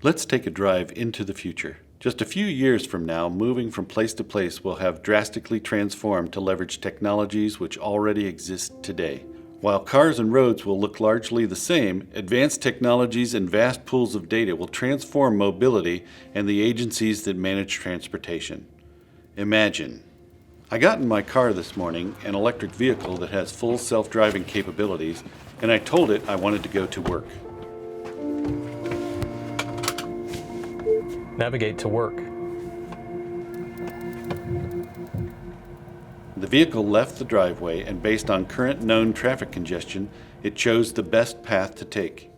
Let's take a drive into the future. Just a few years from now, moving from place to place will have drastically transformed to leverage technologies which already exist today. While cars and roads will look largely the same, advanced technologies and vast pools of data will transform mobility and the agencies that manage transportation. Imagine. I got in my car this morning, an electric vehicle that has full self-driving capabilities, and I told it I wanted to go to work. Navigate to work. The vehicle left the driveway, and based on current known traffic congestion, it chose the best path to take.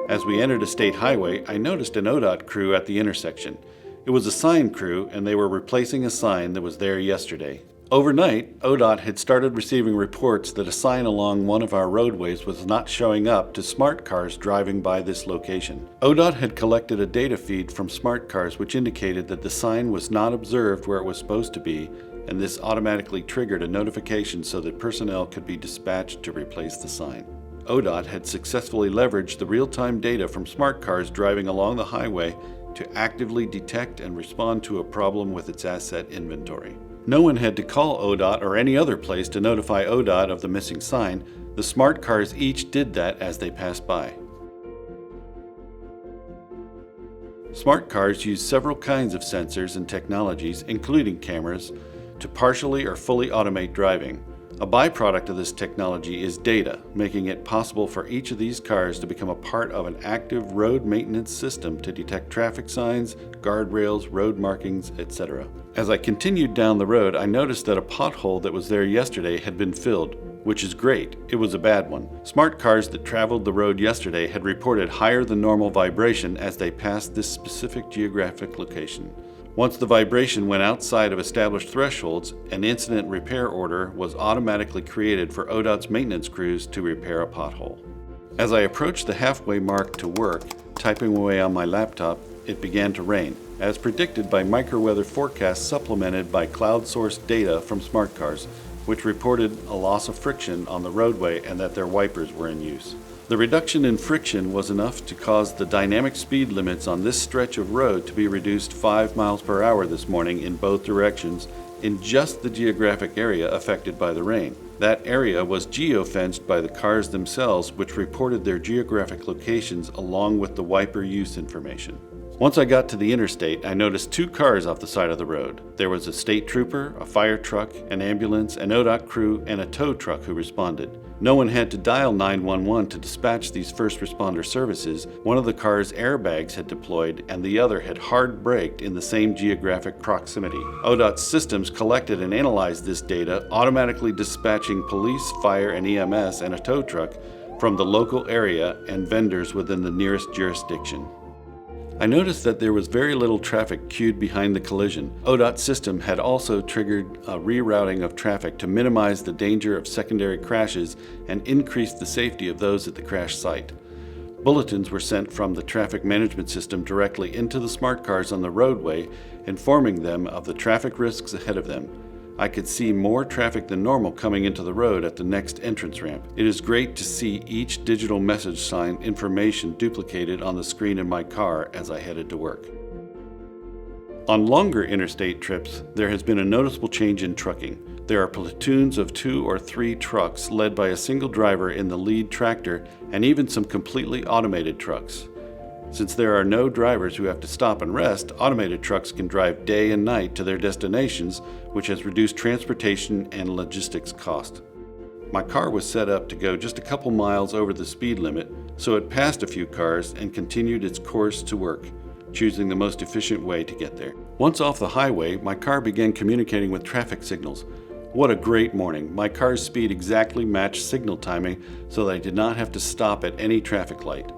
As we entered a state highway, I noticed an ODOT crew at the intersection. It was a sign crew, and they were replacing a sign that was there yesterday. Overnight, ODOT had started receiving reports that a sign along one of our roadways was not showing up to smart cars driving by this location. ODOT had collected a data feed from smart cars which indicated that the sign was not observed where it was supposed to be, and this automatically triggered a notification so that personnel could be dispatched to replace the sign. ODOT had successfully leveraged the real-time data from smart cars driving along the highway to actively detect and respond to a problem with its asset inventory. No one had to call ODOT or any other place to notify ODOT of the missing sign. The smart cars each did that as they passed by. Smart cars use several kinds of sensors and technologies, including cameras, to partially or fully automate driving. A byproduct of this technology is data, making it possible for each of these cars to become a part of an active road maintenance system to detect traffic signs, guardrails, road markings, etc. As I continued down the road, I noticed that a pothole that was there yesterday had been filled, which is great. It was a bad one. Smart cars that traveled the road yesterday had reported higher than normal vibration as they passed this specific geographic location. Once the vibration went outside of established thresholds, an incident repair order was automatically created for ODOT's maintenance crews to repair a pothole. As I approached the halfway mark to work, typing away on my laptop, it began to rain, as predicted by microweather forecasts supplemented by cloud-sourced data from smart cars, which reported a loss of friction on the roadway and that their wipers were in use. The reduction in friction was enough to cause the dynamic speed limits on this stretch of road to be reduced 5 miles per hour this morning in both directions in just the geographic area affected by the rain. That area was geofenced by the cars themselves, which reported their geographic locations along with the wiper use information. Once I got to the interstate, I noticed 2 cars off the side of the road. There was a state trooper, a fire truck, an ambulance, an ODOT crew, and a tow truck who responded. No one had to dial 911 to dispatch these first responder services. One of the car's airbags had deployed and the other had hard braked in the same geographic proximity. ODOT's systems collected and analyzed this data, automatically dispatching police, fire, and EMS and a tow truck from the local area and vendors within the nearest jurisdiction. I noticed that there was very little traffic queued behind the collision. ODOT's system had also triggered a rerouting of traffic to minimize the danger of secondary crashes and increase the safety of those at the crash site. Bulletins were sent from the traffic management system directly into the smart cars on the roadway, informing them of the traffic risks ahead of them. I could see more traffic than normal coming into the road at the next entrance ramp. It is great to see each digital message sign information duplicated on the screen in my car as I headed to work. On longer interstate trips, there has been a noticeable change in trucking. There are platoons of 2 or 3 trucks led by a single driver in the lead tractor, and even some completely automated trucks. Since there are no drivers who have to stop and rest, automated trucks can drive day and night to their destinations, which has reduced transportation and logistics cost. My car was set up to go just a couple miles over the speed limit, so it passed a few cars and continued its course to work, choosing the most efficient way to get there. Once off the highway, my car began communicating with traffic signals. What a great morning. My car's speed exactly matched signal timing so that I did not have to stop at any traffic light.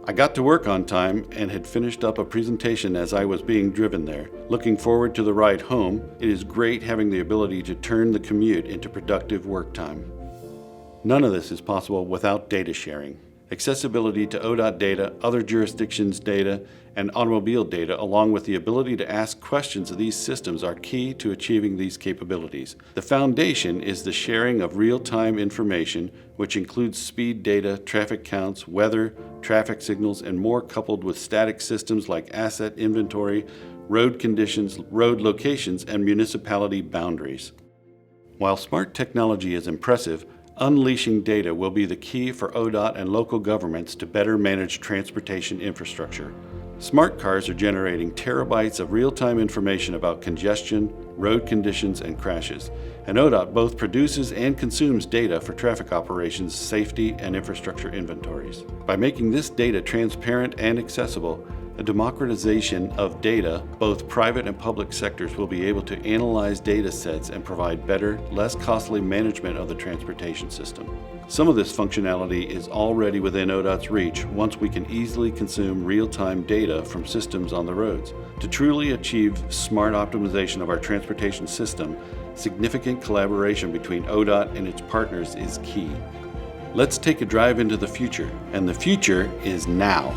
I got to work on time and had finished up a presentation as I was being driven there. Looking forward to the ride home, it is great having the ability to turn the commute into productive work time. None of this is possible without data sharing. Accessibility to ODOT data, other jurisdictions' data, and automobile data, along with the ability to ask questions of these systems, are key to achieving these capabilities. The foundation is the sharing of real-time information, which includes speed data, traffic counts, weather, traffic signals, and more, coupled with static systems like asset inventory, road conditions, road locations, and municipality boundaries. While smart technology is impressive, unleashing data will be the key for ODOT and local governments to better manage transportation infrastructure. Smart cars are generating terabytes of real-time information about congestion, road conditions, and crashes, and ODOT both produces and consumes data for traffic operations, safety, and infrastructure inventories. By making this data transparent and accessible, a democratization of data, both private and public sectors will be able to analyze data sets and provide better, less costly management of the transportation system. Some of this functionality is already within ODOT's reach once we can easily consume real-time data from systems on the roads. To truly achieve smart optimization of our transportation system, significant collaboration between ODOT and its partners is key. Let's take a drive into the future, and the future is now.